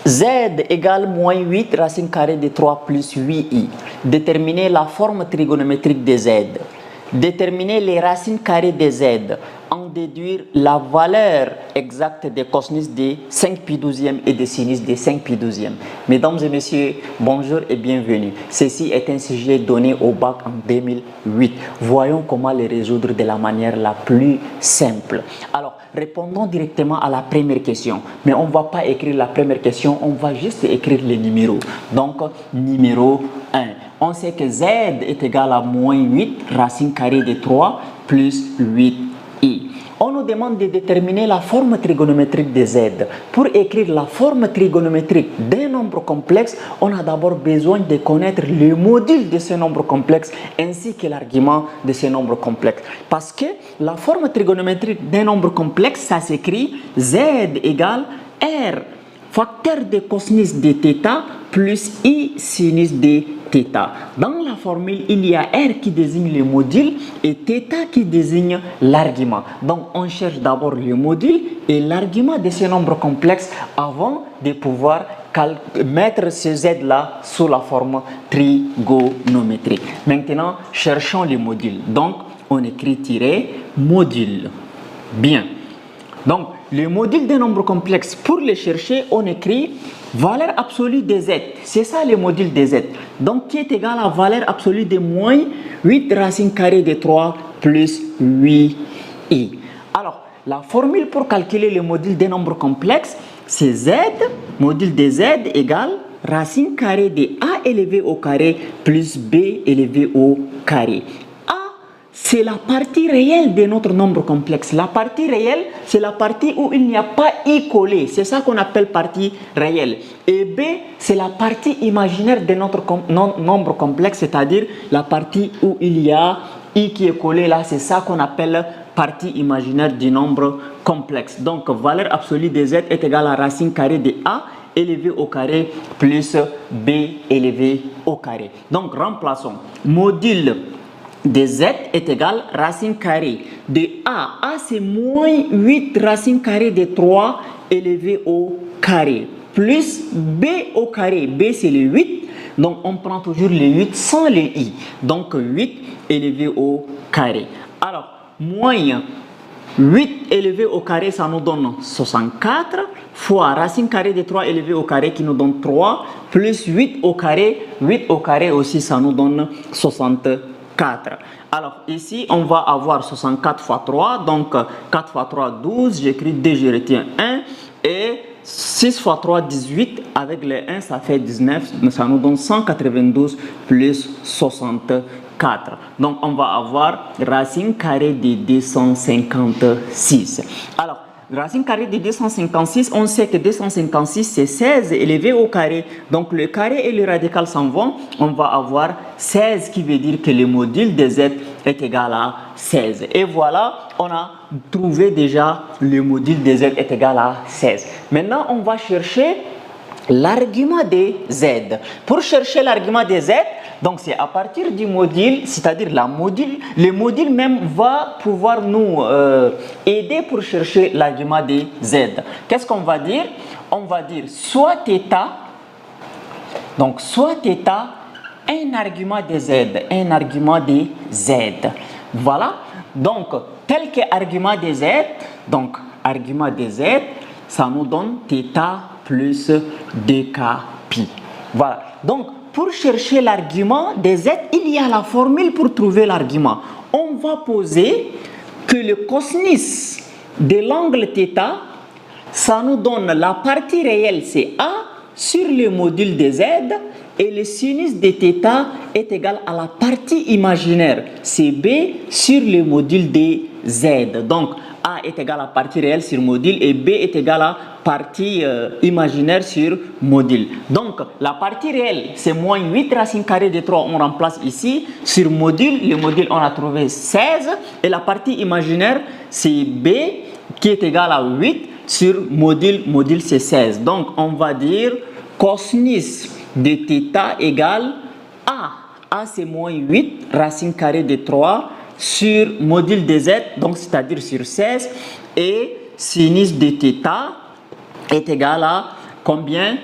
Z égale moins 8 racine carrée de 3 plus 8i. Déterminer la forme trigonométrique de Z. Déterminer les racines carrées de Z. En déduire la valeur exacte des cosinus de 5 pi 12e et des sinus de 5 pi 12e. Mesdames et messieurs, bonjour et bienvenue. Ceci est un sujet donné au bac en 2008. Voyons comment les résoudre de la manière la plus simple. Alors, répondons directement à la première question. Mais on ne va pas écrire la première question, on va juste écrire les numéros. Donc, numéro 1. On sait que Z est égal à moins 8 racine carrée de 3 plus 8i. On nous demande de déterminer la forme trigonométrique de Z. Pour écrire la forme trigonométrique d'un nombre complexe, on a d'abord besoin de connaître le module de ce nombre complexe ainsi que l'argument de ce nombre complexe. Parce que la forme trigonométrique d'un nombre complexe, ça s'écrit Z égale R, facteur de cosinus de θ plus I sinus de θ. Dans la formule, il y a R qui désigne le module et θ qui désigne l'argument. Donc, on cherche d'abord le module et l'argument de ce nombre complexe avant de pouvoir mettre ce Z-là sous la forme trigonométrique. Maintenant, cherchons le module. Donc, on écrit module. Bien. Donc, le module d'un nombre complexe, pour le chercher, on écrit valeur absolue de Z. C'est ça le module de Z. Donc, qui est égal à valeur absolue de moins 8 racine carrée de 3 plus 8i. Alors, la formule pour calculer le module d'un nombre complexe, c'est Z, module de Z égale racine carrée de A élevé au carré plus B élevé au carré. C'est la partie réelle de notre nombre complexe. La partie réelle, c'est la partie où il n'y a pas i collé. C'est ça qu'on appelle partie réelle. Et B, c'est la partie imaginaire de notre nombre complexe, c'est-à-dire la partie où il y a i qui est collé là. C'est ça qu'on appelle partie imaginaire du nombre complexe. Donc, valeur absolue de Z est égale à racine carrée de A élevé au carré plus B élevé au carré. Donc, remplaçons. Module de Z est égal à racine carrée de A. A, c'est moins 8 racine carrée de 3 élevé au carré. Plus B au carré. B, c'est le 8. Donc, on prend toujours le 8 sans le I. Donc, 8 élevé au carré. Alors, moins 8 élevé au carré, ça nous donne 64 fois racine carrée de 3 élevé au carré qui nous donne 3 plus 8 au carré. 8 au carré aussi, ça nous donne 64. Alors ici, on va avoir 64 fois 3, donc 4 fois 3, 12, j'écris 2, je retiens 1, et 6 fois 3, 18, avec les 1, ça fait 19, ça nous donne 192 plus 64. Donc on va avoir racine carrée de 256. Alors, racine carrée de 256, on sait que 256 c'est 16 élevé au carré. Donc le carré et le radical s'en vont. On va avoir 16 qui veut dire que le module de Z est égal à 16. Et voilà, on a trouvé déjà le module de Z est égal à 16. Maintenant, on va chercher l'argument de Z. Pour chercher l'argument de Z, donc c'est à partir du module, c'est-à-dire le module même va pouvoir nous aider pour chercher l'argument de Z. Qu'est-ce qu'on va dire? On va dire soit θ, donc soit θ, un argument de Z, un argument de Z. Voilà, donc tel que argument de Z, donc argument de Z, ça nous donne θ plus 2kπ. Voilà, donc pour chercher l'argument de Z, il y a la formule pour trouver l'argument. On va poser que le cosinus de l'angle θ, ça nous donne la partie réelle, c'est A sur le module de Z, et le sinus de θ est égal à la partie imaginaire, c'est B sur le module de Z. Donc, A est égal à partie réelle sur module et B est égal à partie imaginaire sur module. Donc, la partie réelle, c'est moins 8 racine carrée de 3, on remplace ici. Sur module, le module, on a trouvé 16. Et la partie imaginaire, c'est B qui est égal à 8 sur module, module c'est 16. Donc, on va dire cosinus de θ égale A. A, c'est moins 8 racine carrée de 3 sur module de Z, donc c'est-à-dire sur 16, et sinus de θ est égal à combien?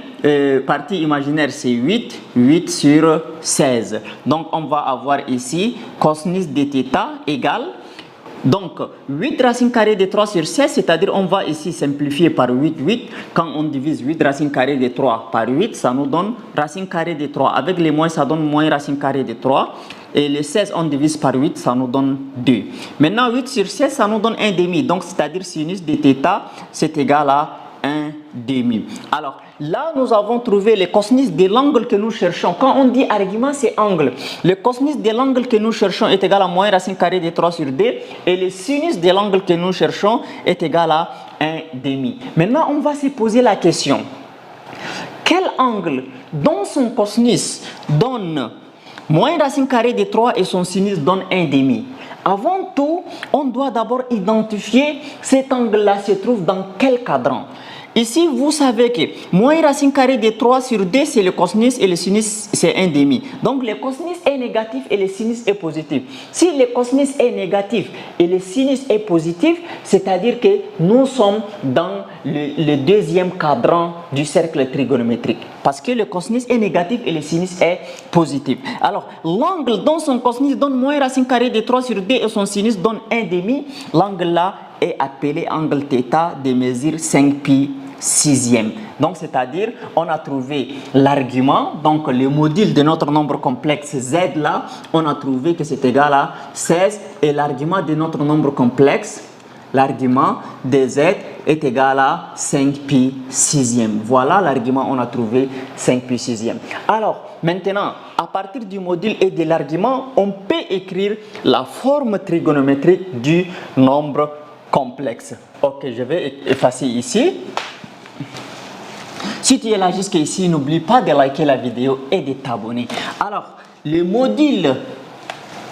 partie imaginaire, c'est 8. 8 sur 16. Donc, on va avoir ici cosinus de θ égale. Donc, 8 racine carrée de 3 sur 16, c'est-à-dire on va ici simplifier par 8, 8. Quand on divise 8 racine carrée de 3 par 8, ça nous donne racine carrée de 3. Avec les moins, ça donne moins racine carrée de 3. Et les 16, on divise par 8, ça nous donne 2. Maintenant, 8 sur 16, ça nous donne 1 demi. Donc, c'est-à-dire sinus de θ, c'est égal à 1 demi. Alors, là, nous avons trouvé le cosinus de l'angle que nous cherchons. Quand on dit argument, c'est angle. Le cosinus de l'angle que nous cherchons est égal à moins racine carrée de 3 sur 2. Et le sinus de l'angle que nous cherchons est égal à 1 demi. Maintenant, on va se poser la question. Quel angle dont son cosinus donne moins racine carrée de 3 et son sinus donne 1 demi? Avant tout, on doit d'abord identifier cet angle-là se trouve dans quel cadran. Ici, vous savez que moins racine carrée de 3 sur 2, c'est le cosinus et le sinus, c'est 1 demi. Donc, le cosinus est négatif et le sinus est positif. Si le cosinus est négatif et le sinus est positif, c'est-à-dire que nous sommes dans le deuxième cadran du cercle trigonométrique. Parce que le cosinus est négatif et le sinus est positif. Alors, l'angle dont son cosinus donne moins racine carrée de 3 sur 2 et son sinus donne 1 demi, l'angle là est appelé angle θ de mesure 5π sixième. Donc, c'est-à-dire, on a trouvé l'argument, donc le module de notre nombre complexe z là, on a trouvé que c'est égal à 16 et l'argument de notre nombre complexe, l'argument de z est égal à 5π sixième. Voilà l'argument, on a trouvé 5π sixième. Alors, maintenant, à partir du module et de l'argument, on peut écrire la forme trigonométrique du nombre complexe. Ok, je vais effacer ici. Si tu es là jusqu'ici, n'oublie pas de liker la vidéo et de t'abonner. Alors, le module,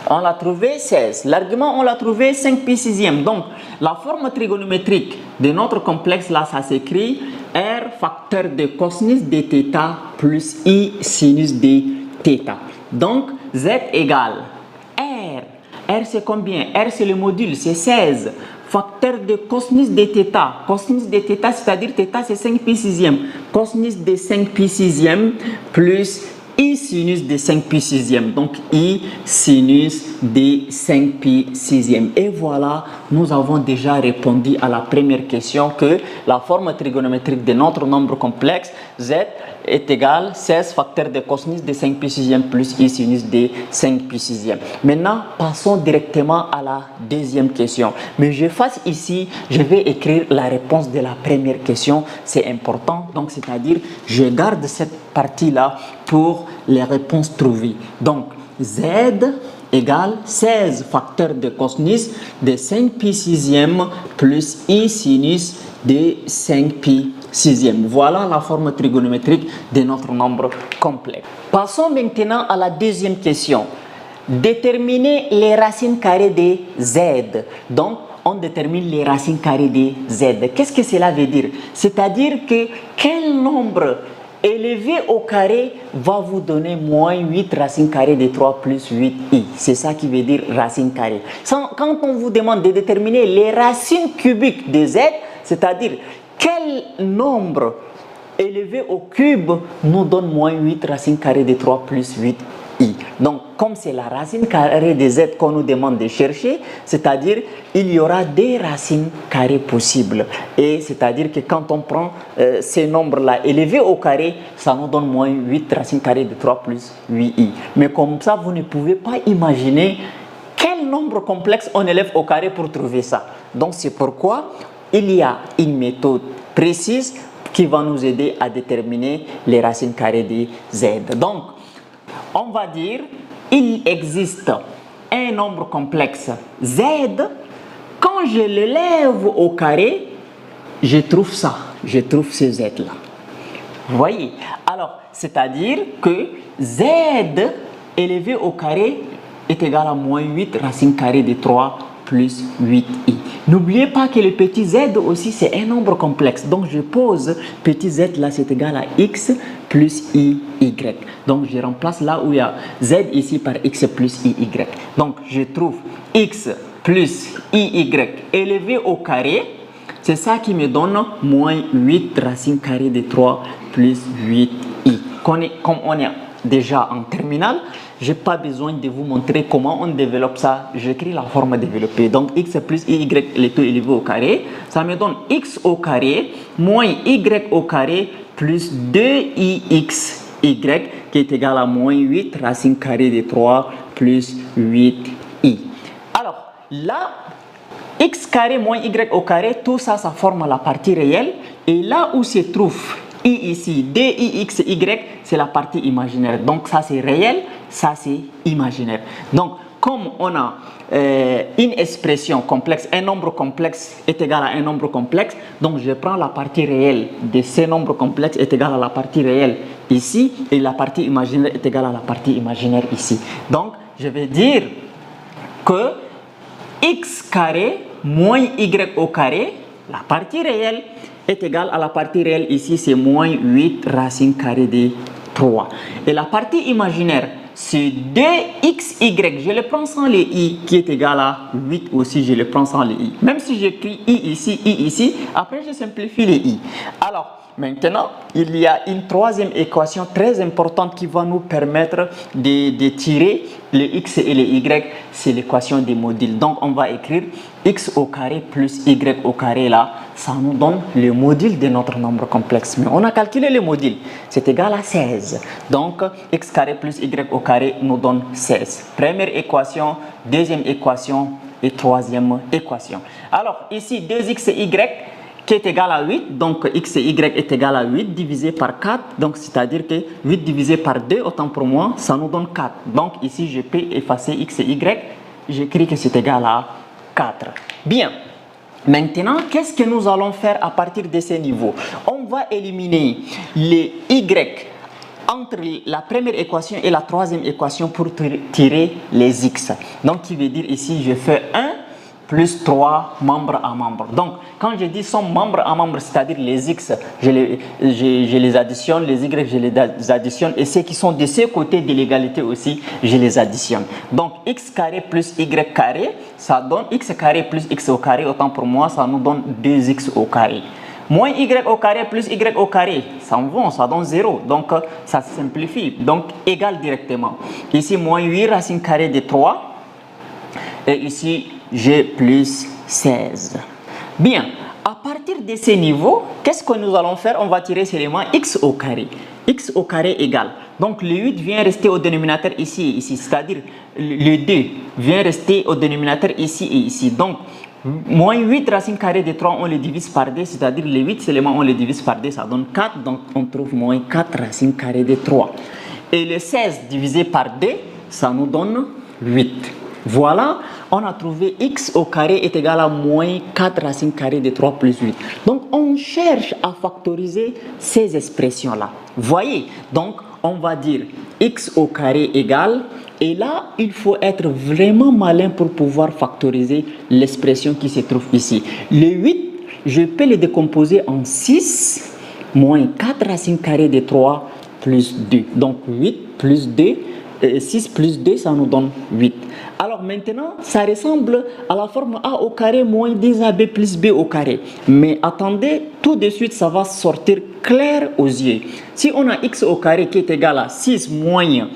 on l'a trouvé 16. L'argument, on l'a trouvé 5π sixième. Donc, la forme trigonométrique de notre complexe, là, ça s'écrit R facteur de cosinus de θ plus I sinus de θ. Donc, Z égale R. R, c'est combien? R, c'est le module, c'est 16. Facteur de cosinus de θ. Cosinus de θ, c'est-à-dire θ, c'est 5π sixième. Cosinus de 5π sixième plus I sinus de 5π sixième. Donc, I sinus de 5π sixième. Et voilà, nous avons déjà répondu à la première question que la forme trigonométrique de notre nombre complexe Z est égal à 16 facteur de cosinus de 5π sixième plus I sinus de 5π sixième. Maintenant, passons directement à la deuxième question. Mais j'efface ici, je vais écrire la réponse de la première question. C'est important. Donc, c'est-à-dire, je garde cette partie-là pour les réponses trouvées. Donc, Z égale 16 facteur de cosinus de 5π sixième plus I sinus de 5π sixième. Voilà la forme trigonométrique de notre nombre complexe. Passons maintenant à la deuxième question. Déterminer les racines carrées de Z. Donc, on détermine les racines carrées de Z. Qu'est-ce que cela veut dire? C'est-à-dire que quel nombre élevé au carré va vous donner moins 8 racines carrées de 3 plus 8i. C'est ça qui veut dire racine carrée. Quand on vous demande de déterminer les racines cubiques de Z, c'est-à-dire quel nombre élevé au cube nous donne moins 8 racines carrées de 3 plus 8i. Donc, comme c'est la racine carrée de z qu'on nous demande de chercher, c'est-à-dire il y aura des racines carrées possibles. Et c'est-à-dire que quand on prend ces nombres-là élevés au carré, ça nous donne moins 8 racines carrées de 3 plus 8i. Mais comme ça, vous ne pouvez pas imaginer quel nombre complexe on élève au carré pour trouver ça. Donc, c'est pourquoi il y a une méthode précise qui va nous aider à déterminer les racines carrées de z. Donc, on va dire il existe un nombre complexe z. Quand je l'élève au carré, je trouve ça, je trouve ce z là. Vous voyez? Alors, c'est-à-dire que z élevé au carré est égal à moins 8 racine carrée de 3 plus 8i. N'oubliez pas que le petit z aussi c'est un nombre complexe. Donc je pose petit z là c'est égal à x plus i y. Donc je remplace là où il y a z ici par x plus i y. Donc je trouve x plus i y élevé au carré. C'est ça qui me donne moins 8 racine carrée de 3 plus 8i. Comme on est déjà en terminale, je n'ai pas besoin de vous montrer comment on développe ça. J'écris la forme développée. Donc x plus y, le tout élevé au carré, ça me donne x au carré moins y au carré plus 2ix y qui est égal à moins 8 racine carrée de 3 plus 8i. Alors là, x carré moins y au carré, tout ça, ça forme la partie réelle. Et là où se trouve i ici, dix y, c'est la partie imaginaire. Donc ça c'est réel, ça c'est imaginaire. Donc comme on a une expression complexe, un nombre complexe est égal à un nombre complexe, donc je prends la partie réelle de ce nombre complexe est égal à la partie réelle ici, et la partie imaginaire est égale à la partie imaginaire ici. Donc je vais dire que x carré moins y au carré, la partie réelle, est égale à la partie réelle ici, c'est moins 8 racine carrée de 3. Et la partie imaginaire, c'est 2xy, je le prends sans les i, qui est égal à 8 aussi, je le prends sans les i. Même si j'écris i ici, après je simplifie les i. Alors, maintenant, il y a une troisième équation très importante qui va nous permettre de tirer les x et les y, c'est l'équation des modules. Donc, on va écrire x au carré plus y au carré là, ça nous donne le module de notre nombre complexe. Mais on a calculé le module, c'est égal à 16. Donc, x carré plus y au carré nous donne 16. Première équation, deuxième équation et troisième équation. Alors, ici, 2x et y qui est égal à 8, donc x et y est égal à 8 divisé par 4, donc c'est-à-dire que 8 divisé par 2, autant pour moi, ça nous donne 4. Donc ici, je peux effacer x et y, j'écris que c'est égal à 4. Bien, maintenant, qu'est-ce que nous allons faire à partir de ces niveaux? On va éliminer les y entre la première équation et la troisième équation pour tirer les x. Donc, qui veut dire ici, je fais 1 plus 3 membre à membre. Donc, quand je dis somme membre à membre, c'est-à-dire les x, je les additionne, les y, je les additionne, et ceux qui sont de ce côté de l'égalité aussi, je les additionne. Donc, x carré plus y carré, ça donne x carré plus x au carré, autant pour moi, ça nous donne 2x au carré. Moins y au carré plus y au carré, ça en va, ça donne 0. Donc, ça se simplifie. Donc, égal directement. Ici, moins 8 racine carrée de 3. Et ici, g plus 16. Bien, à partir de ces niveaux, qu'est-ce que nous allons faire? On va tirer seulement x au carré. X au carré égale. Donc, le 8 vient rester au dénominateur ici et ici. C'est-à-dire, le 2 vient rester au dénominateur ici et ici. Donc, moins 8 racine carrée de 3, on le divise par 2. C'est-à-dire, le 8 seulement, on le divise par 2, ça donne 4. Donc, on trouve moins 4 racine carrée de 3. Et le 16 divisé par 2, ça nous donne 8. Voilà, on a trouvé x au carré est égal à moins 4 racine carrée de 3 plus 8. Donc, on cherche à factoriser ces expressions-là. Voyez, donc, on va dire x au carré égale, et là, il faut être vraiment malin pour pouvoir factoriser l'expression qui se trouve ici. Le 8, je peux le décomposer en 6 moins 4 racine carrée de 3 plus 2. Donc, 8 plus 2. 6 plus 2, ça nous donne 8. Alors maintenant, ça ressemble à la forme a au carré moins 10ab plus b au carré. Mais attendez, tout de suite, ça va sortir clair aux yeux. Si on a x au carré qui est égal à 6 moins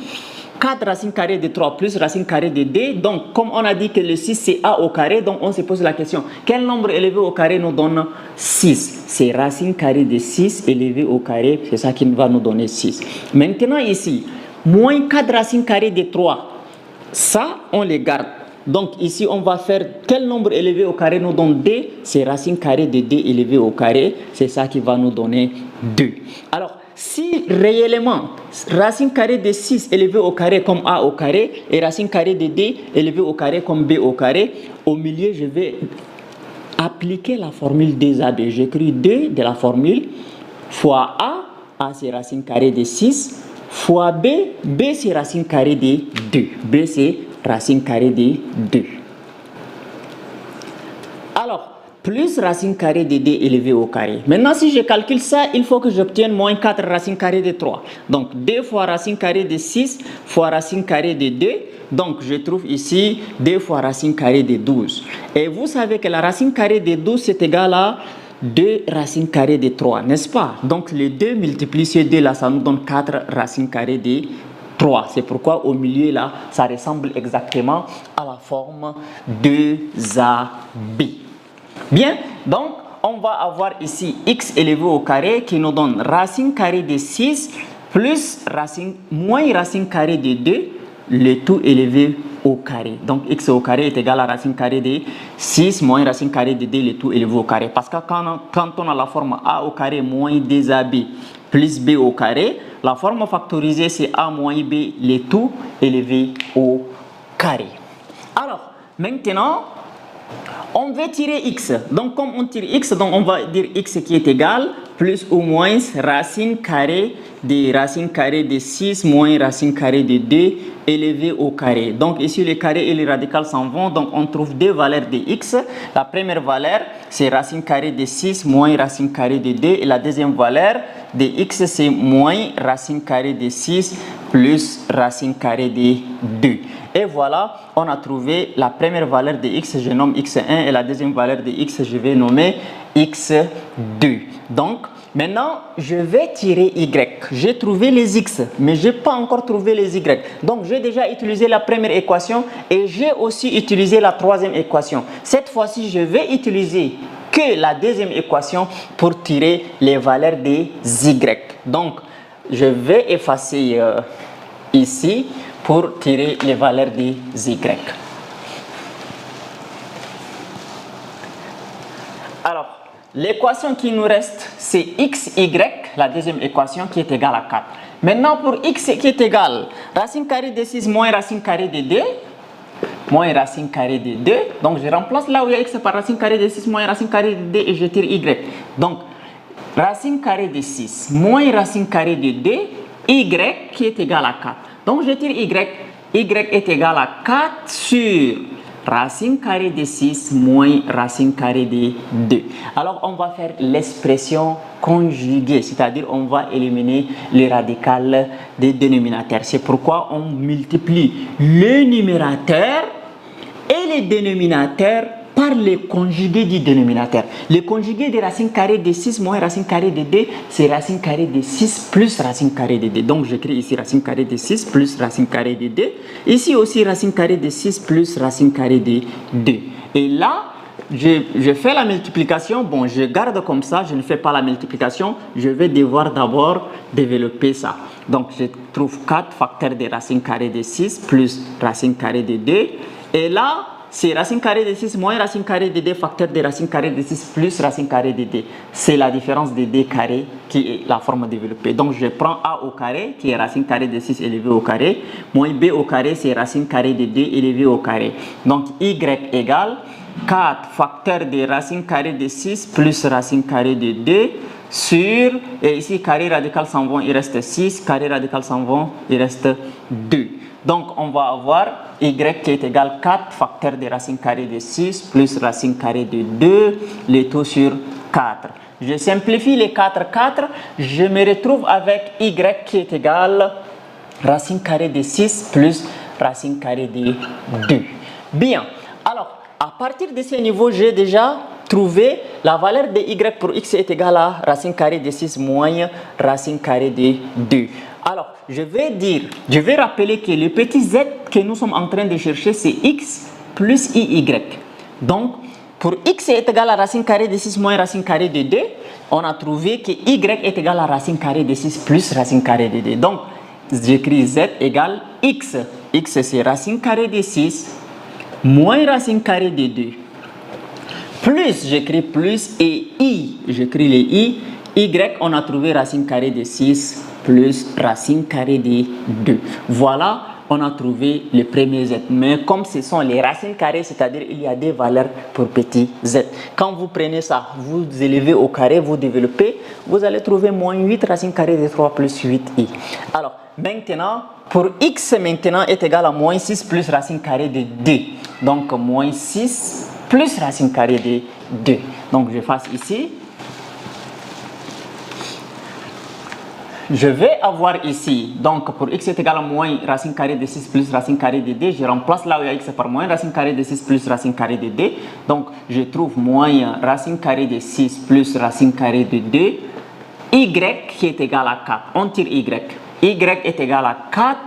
4 racine carrée de 3 plus racine carrée de 2. Donc, comme on a dit que le 6 c'est a au carré, donc on se pose la question, quel nombre élevé au carré nous donne 6? C'est racine carrée de 6 élevé au carré, c'est ça qui va nous donner 6. Maintenant ici, moins 4 racine carrée de 3, ça on les garde. Donc ici on va faire quel nombre élevé au carré nous donne 2, c'est racine carrée de 2 élevé au carré, c'est ça qui va nous donner 2. Alors si réellement racine carrée de 6 élevé au carré comme a au carré et racine carrée de 2 élevé au carré comme b au carré, au milieu je vais appliquer la formule 2ab. J'écris 2 de la formule fois a c'est racine carrée de 6, fois b, b c'est racine carrée de 2. B c'est racine carrée de 2. Alors, plus racine carrée de 2 élevé au carré. Maintenant, si je calcule ça, il faut que j'obtienne moins 4 racine carrée de 3. Donc, 2 fois racine carrée de 6 fois racine carrée de 2 Donc, je trouve ici 2 fois racine carrée de 12. Et vous savez que la racine carrée de 12, c'est égal à 2 racines carrées de 3, n'est-ce pas? Donc, les 2 multipliés sur 2, là, ça nous donne 4 racines carrées de 3. C'est pourquoi au milieu, là, ça ressemble exactement à la forme 2AB. Bien, donc, on va avoir ici x élevé au carré qui nous donne racine carrée de 6 plus moins racine carrée de 2, le tout élevé au carré. Donc, x au carré est égal à racine carrée de 6 moins racine carrée de 2, le tout élevé au carré. Parce que quand on a la forme a au carré moins 2ab plus b au carré, la forme factorisée c'est a moins b, le tout élevé au carré. Alors, maintenant, on veut tirer x. Donc, comme on tire x, donc on va dire x qui est égal plus ou moins racine carrée de 6 moins racine carrée de 2 élevé au carré. Donc, ici, les carrés et les radicales s'en vont. Donc, on trouve deux valeurs de x. La première valeur, c'est racine carrée de 6 moins racine carrée de 2. Et la deuxième valeur de x, c'est moins racine carrée de 6 plus racine carrée de 2. Et voilà, on a trouvé la première valeur de x, je nomme x1, et la deuxième valeur de x, je vais nommer x2. Donc, maintenant, je vais tirer y. J'ai trouvé les x, mais je n'ai pas encore trouvé les y. Donc, j'ai déjà utilisé la première équation et j'ai aussi utilisé la troisième équation. Cette fois-ci, je vais utiliser que la deuxième équation pour tirer les valeurs des y. Donc, je vais effacer ici pour tirer les valeurs des y. Alors, l'équation qui nous reste, c'est xy, la deuxième équation qui est égale à 4. Maintenant, pour x qui est égal, racine carrée de 6 moins racine carrée de 2, moins racine carrée de 2. Donc, je remplace là où il y a x par racine carrée de 6 moins racine carrée de 2 et je tire y. Donc, racine carrée de 6 moins racine carrée de 2, y qui est égal à 4. Donc, je tire y est égal à 4 sur racine carrée de 6 moins racine carrée de 2. Alors, on va faire l'expression conjuguée, c'est-à-dire on va éliminer les radicales des dénominateurs. C'est pourquoi on multiplie le numérateur et les dénominateurs par le conjugué du dénominateur. Le conjugué de racine carrée de 6 moins racine carrée de 2, c'est racine carrée de 6 plus racine carrée de 2. Donc, j'écris ici racine carrée de 6 plus racine carrée de 2. Ici aussi, racine carrée de 6 plus racine carrée de 2. Et là, je fais la multiplication. Bon, je garde comme ça, je ne fais pas la multiplication. Je vais devoir d'abord développer ça. Donc, je trouve 4 facteurs de racine carrée de 6 plus racine carrée de 2. Et là, c'est racine carrée de 6 moins racine carrée de 2 facteur de racine carrée de 6 plus racine carrée de 2. C'est la différence de 2 carrés qui est la forme développée. Donc, je prends a au carré qui est racine carrée de 6 élevé au carré. Moins b au carré, c'est racine carrée de 2 élevé au carré. Donc, y égale 4 facteur de racine carrée de 6 plus racine carrée de 2 sur, et ici carré radical s'en vont, il reste 6, carré radical s'en vont, il reste 2. Donc, on va avoir y qui est égal 4 facteur de racine carrée de 6 plus racine carrée de 2, le tout sur 4. Je simplifie les 4, je me retrouve avec y qui est égal racine carrée de 6 plus racine carrée de 2. Bien, alors, à partir de ce niveau, j'ai déjà trouvé la valeur de y pour x est égal à racine carrée de 6 moins racine carrée de 2. Alors, je vais rappeler que le petit z que nous sommes en train de chercher, c'est x plus iy. Donc, pour x est égal à racine carrée de 6 moins racine carrée de 2, on a trouvé que y est égal à racine carrée de 6 plus racine carrée de 2. Donc, j'écris z égale x. X, c'est racine carrée de 6 moins racine carrée de 2. Plus, j'écris plus et i, j'écris les i. Y, on a trouvé racine carrée de 6 plus racine carrée de 2. Voilà, on a trouvé le premier z. Mais comme ce sont les racines carrées, c'est-à-dire il y a des valeurs pour petit z. Quand vous prenez ça, vous élevez au carré, vous développez, vous allez trouver moins 8 racine carrée de 3 plus 8i. Alors, maintenant, pour x maintenant est égal à moins 6 plus racine carrée de 2. Donc, moins 6 plus racine carrée de 2. Donc, je fasse ici. je vais avoir ici, donc pour x est égal à moins racine carrée de 6 plus racine carrée de d, je remplace là où il y a x par moins racine carrée de 6 plus racine carrée de d. Donc je trouve moins racine carrée de 6 plus racine carrée de 2, y qui est égal à 4. On tire y. Y est égal à 4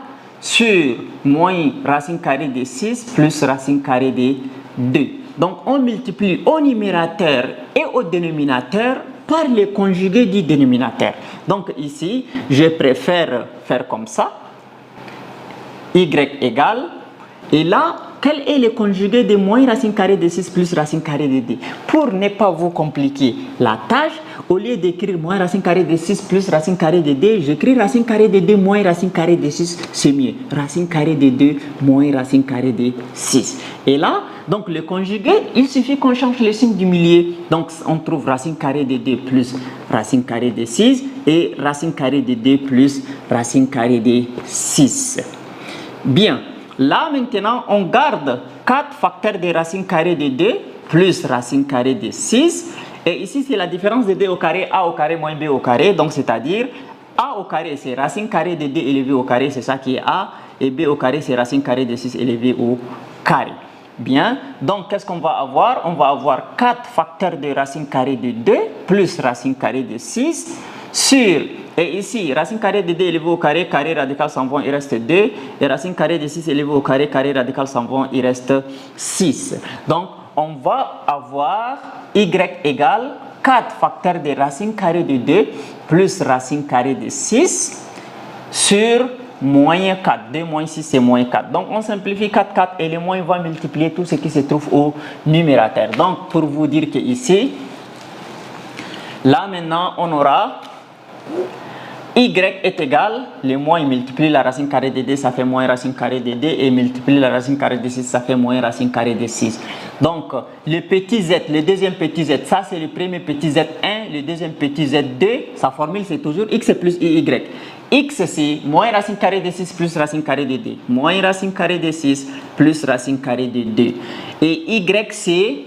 sur moins racine carrée de 6 plus racine carrée de 2. Donc on multiplie au numérateur et au dénominateur par les conjugués du dénominateur. Donc ici, je préfère faire comme ça. Y égale. Et là, quel est le conjugué de moins racine carrée de 6 plus racine carrée de 2? Pour ne pas vous compliquer la tâche, au lieu d'écrire moins racine carrée de 6 plus racine carrée de 2, j'écris racine carrée de 2 moins racine carrée de 6, c'est mieux. Racine carrée de 2 moins racine carrée de 6. Et là, donc le conjugué, il suffit qu'on change le signe du milieu. Donc on trouve racine carrée de 2 plus racine carrée de 6 et racine carrée de 2 plus racine carrée de 6. Bien. Là, maintenant, on garde 4 facteurs de racine carrée de 2 plus racine carrée de 6. Et ici, c'est la différence de 2 au carré, a au carré moins b au carré. Donc, c'est-à-dire, a au carré, c'est racine carrée de 2 élevé au carré, c'est ça qui est a. Et b au carré, c'est racine carrée de 6 élevé au carré. Bien, donc qu'est-ce qu'on va avoir? On va avoir 4 facteurs de racine carrée de 2 plus racine carrée de 6 sur, et ici, racine carrée de 2 élevé au carré, carré radical s'en vont, il reste 2. Et racine carrée de 6 élevé au carré, carré radical s'en vont, il reste 6. Donc, on va avoir y égale 4 facteurs de racine carrée de 2 plus racine carrée de 6 sur moins 4. 2 moins 6, c'est moins 4. Donc, on simplifie 4, 4 et le moins va multiplier tout ce qui se trouve au numérateur. Donc, pour vous dire que ici, là maintenant, on aura y est égal, le moins multiplie la racine carrée de 2, ça fait moins racine carrée de 2, et multiplie la racine carrée de 6, ça fait moins racine carrée de 6. Donc, le petit z, le deuxième petit z, ça c'est le premier petit z1, le deuxième petit z2, sa formule c'est toujours x plus y. X c'est moins racine carrée de 6 plus racine carrée de 2, moins racine carrée de 6 plus racine carrée de 2. Et y c'est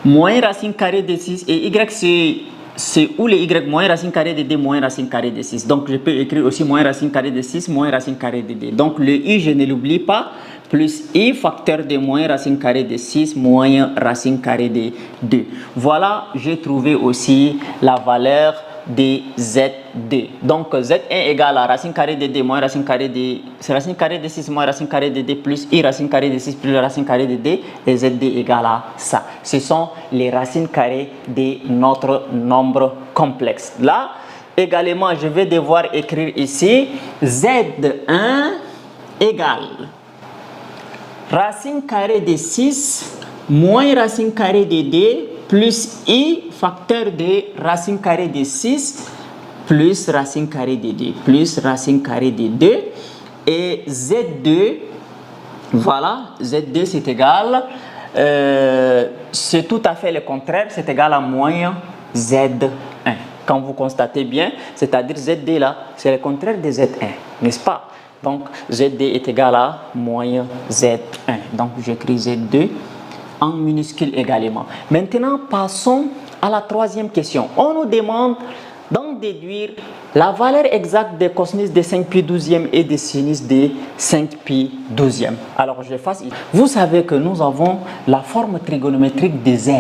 moins racine carrée de 6, et y c'est où le y moins racine carrée de 2 moins racine carrée de 6. Donc, je peux écrire aussi moins racine carrée de 6 moins racine carrée de 2. Donc, le i, je ne l'oublie pas, plus i facteur de moins racine carrée de 6 moins racine carrée de 2. Voilà, j'ai trouvé aussi la valeur de Z2. Donc, Z1 égale à racine carrée de 2 moins racine carrée de... C'est racine carrée de 6 moins racine carrée de 2 plus i racine carrée de 6 plus racine carrée de 2. Et Z2 égale à ça. Ce sont les racines carrées de notre nombre complexe. Là, également, je vais devoir écrire ici Z1 égale racine carrée de 6 moins racine carrée de 2 plus i facteur de racine carrée de 6 plus racine carrée de 2 plus racine carrée de 2 et Z2, voilà, Z2 c'est égal, c'est tout à fait le contraire, c'est égal à moins Z1. Quand vous constatez bien, c'est-à-dire Z2 là, c'est le contraire de Z1, n'est-ce pas? Donc Z2 est égal à moins Z1. Donc j'écris Z2 en minuscule également. Maintenant, passons à la troisième question. On nous demande d'en déduire la valeur exacte des cosinus de 5π12e et des sinus de 5π12e. Alors, je fasse. Vous savez que nous avons la forme trigonométrique de Z,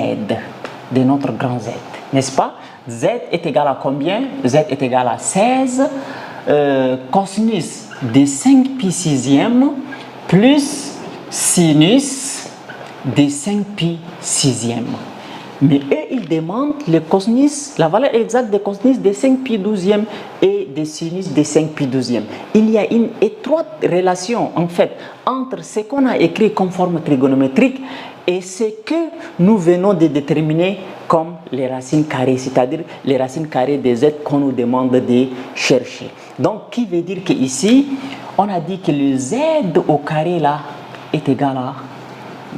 de notre grand Z, n'est-ce pas? Z est égal à combien? Z est égal à 16 cosinus de 5π6e plus sinus de 5π6e. Mais eux, ils demandent le cosinus, la valeur exacte des cosinus de 5π12e et des sinus de 5π12e. Il y a une étroite relation, en fait, entre ce qu'on a écrit comme forme trigonométrique et ce que nous venons de déterminer comme les racines carrées, c'est-à-dire les racines carrées des z qu'on nous demande de chercher. Donc, qui veut dire qu'ici, on a dit que le z au carré là est égal à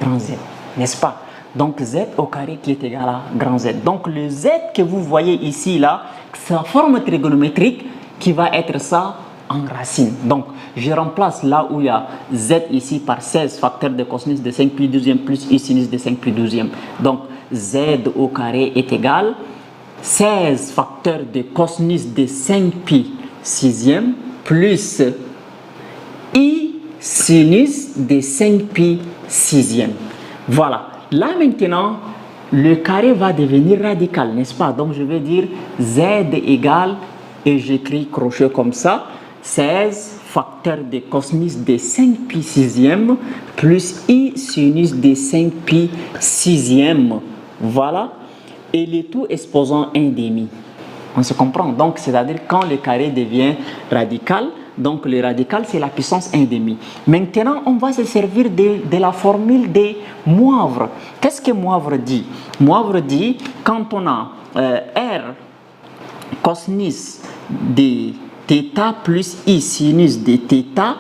grand Z, n'est-ce pas? Donc Z au carré qui est égal à grand Z. Donc le Z que vous voyez ici là, c'est la forme trigonométrique qui va être ça en racine. Donc je remplace là où il y a Z ici par 16 facteurs de cosinus de 5π12e plus I sinus de 5π12e. Donc Z au carré est égal 16 facteurs de cosinus de 5pi sixième plus I sinus de 5pi sixième. Voilà. Là maintenant, le carré va devenir radical, n'est-ce pas? Donc je vais dire Z égale, et j'écris crochet comme ça, 16 facteurs de cosinus de 5pi sixième plus I sinus de 5pi sixième. Voilà. Et le tout exposant 1,5. On se comprend. Donc, c'est-à-dire quand le carré devient radical, donc le radical, c'est la puissance 1,5. Maintenant, on va se servir de la formule des Moivre. Qu'est-ce que Moivre dit? Moivre dit, quand on a R cosinus de θ plus I sinus de θ,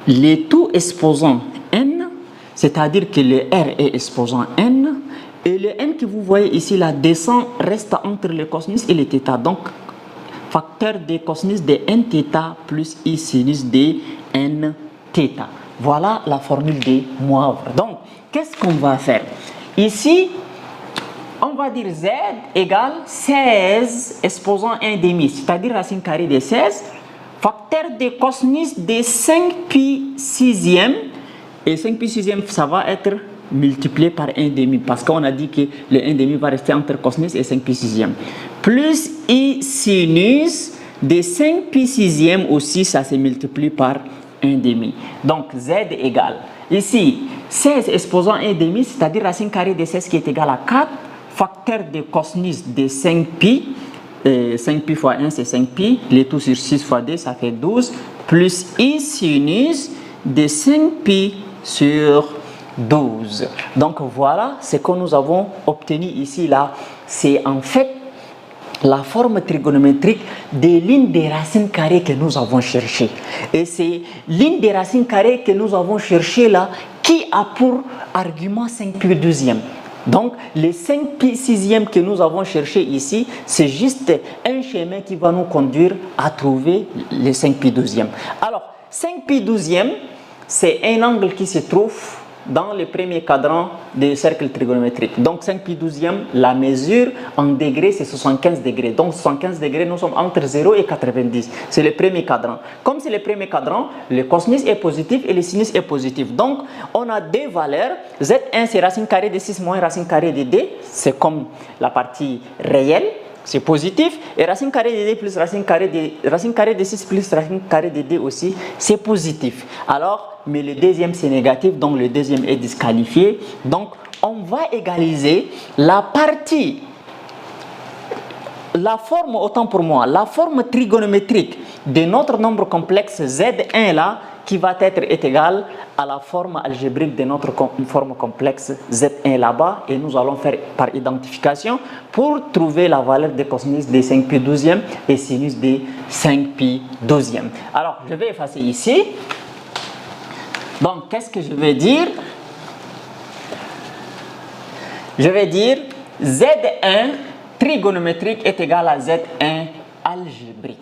le tout exposant n, c'est-à-dire que le R est exposant n, et le n que vous voyez ici, la descente reste entre le cosinus et le θ. Donc, facteur de cosinus de nθ plus I sinus de nθ. Voilà la formule des Moivre. Donc, qu'est-ce qu'on va faire? Ici, on va dire Z égale 16 exposant 1,5, c'est-à-dire racine carrée de 16, facteur de cosinus de 5pi sixième, et 5pi sixième, ça va être multiplié par 1,5 parce qu'on a dit que le 1,5 va rester entre cosinus et 5pi sixième, plus I sinus de 5pi sixième aussi, ça se multiplie par 1,5. Donc Z égale, ici, 16 exposant 1,5, c'est-à-dire racine carrée de 16 qui est égale à 4, facteur de cosinus de 5pi, 5pi fois 1 c'est 5pi, le tout sur 6 fois 2 ça fait 12, plus I sinus de 5pi sur 12. Donc voilà ce que nous avons obtenu ici là, c'est en fait la forme trigonométrique des lignes des racines carrées que nous avons cherchées. Et c'est lignes des racines carrées que nous avons cherchées là qui a pour argument 5pi deuxième. Donc, les 5pi sixième que nous avons cherché ici, c'est juste un chemin qui va nous conduire à trouver les 5pi douzième. Alors, 5pi douzième, c'est un angle qui se trouve dans le premier cadran des cercles trigonométriques. Donc 5pi douzième, la mesure en degrés, c'est 75 degrés. Donc 75 degrés, nous sommes entre 0 et 90. C'est le premier cadran. Comme c'est le premier cadran, le cosinus est positif et le sinus est positif. Donc on a deux valeurs. Z1, c'est racine carrée de 6 moins racine carrée de 2. C'est comme la partie réelle. C'est positif, et racine carrée de 2 plus racine carrée de 6 plus racine carrée de 2 aussi, c'est positif. Alors, mais le deuxième c'est négatif, donc le deuxième est disqualifié. Donc, on va égaliser la partie, la forme, autant pour moi, la forme trigonométrique de notre nombre complexe Z1 là, qui va être égale à la forme algébrique de notre forme complexe Z1 là-bas, et nous allons faire par identification pour trouver la valeur de cosinus de 5pi douzième et sinus de 5pi douzième. Alors, je vais effacer ici. Donc, qu'est-ce que je vais dire? Je vais dire Z1 trigonométrique est égal à Z1 algébrique.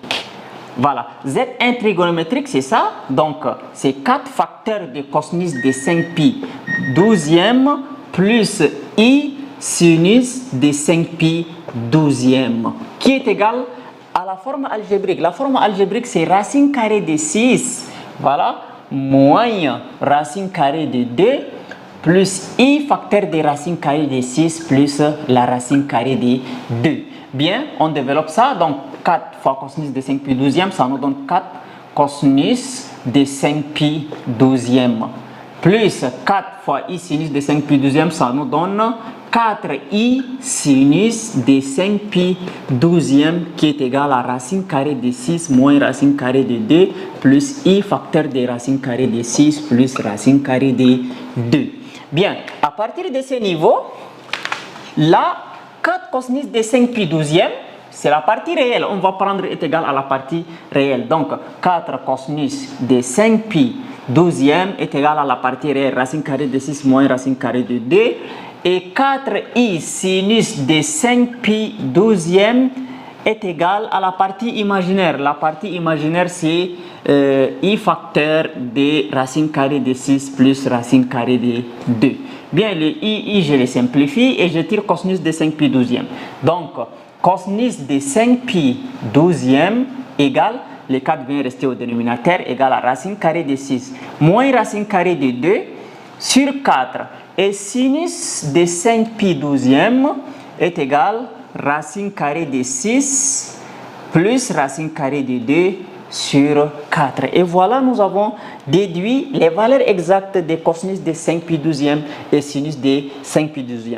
Voilà, Z1 trigonométrique, c'est ça. Donc, c'est 4 facteurs de cosinus de 5pi douzième plus I sinus de 5pi douzième, qui est égal à la forme algébrique. La forme algébrique, c'est racine carrée de 6, voilà, moins racine carrée de 2, plus I facteur de racine carrée de 6 plus la racine carrée de 2. Bien, on développe ça. Donc, 4 fois cosinus de 5pi douzième, ça nous donne 4 cosinus de 5pi douzième. Plus 4 fois I sinus de 5pi douzième, ça nous donne 4I sinus de 5pi douzième, qui est égal à racine carrée de 6 moins racine carrée de 2, plus I facteur de racine carrée de 6 plus racine carrée de 2. Bien, à partir de ce niveau, là, 4 cosinus de 5pi douzième, c'est la partie réelle. On va prendre est égal à la partie réelle. Donc, 4 cosinus de 5pi douzième est égal à la partie réelle. Racine carrée de 6 moins racine carrée de 2. Et 4i sinus de 5pi douzième est égal à la partie imaginaire. La partie imaginaire, c'est I facteur de racine carrée de 6 plus racine carrée de 2. Bien, le I, je le simplifie et je tire cosinus de 5pi douzième. Donc, cosinus de 5π12 égale, les 4 vient rester au dénominateur, égale à racine carrée de 6 moins racine carrée de 2 sur 4. Et sinus de 5π12 est égal à racine carrée de 6 plus racine carrée de 2 sur 4. Et voilà, nous avons déduit les valeurs exactes des cosinus de 5π12 et sinus de 5π12.